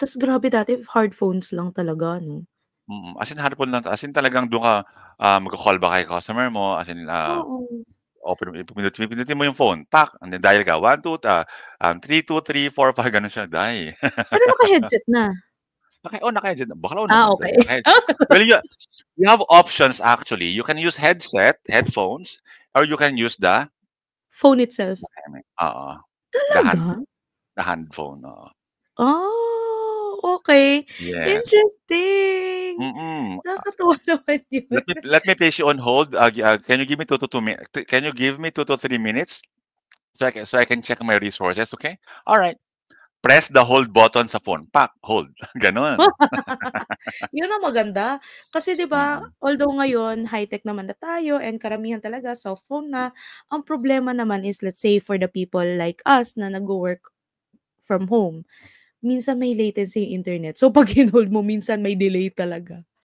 Tas grabe dati hard phones lang talaga 'no? As in handphone lang, as in talagang dun ka, magko-call ba kay customer mo, as in, Oo. pipindutin mo yung phone, and then dial ka 1, 2, 3, 2, 3, 4, 5 gano'n siya, die. Pero naka-headset na? Naka-headset na, bakla Ah, naman dahil okey. naka-headset. Well, you have options actually. You can use headphones, or you can use Phone itself? oo, the Talaga? the hand phone, oo. Ah, okey. Yes. Interesting. Mm. Nakakatuwa naman yun. Let me place you on hold. Can you give me 2 to 2 min can you give me 2 to 3 minutes so I can check my resources, okay? Alright. Press the hold button sa phone, hold, gano'n. Yun ang maganda. Kasi 'di ba, Mm. although ngayon high-tech naman na tayo and karamihan talaga cellphone na, ang problema naman is let's say for the people like us na nagwo-work from home, minsan may latency yung internet. So 'pag hinold mo minsan may delay talaga.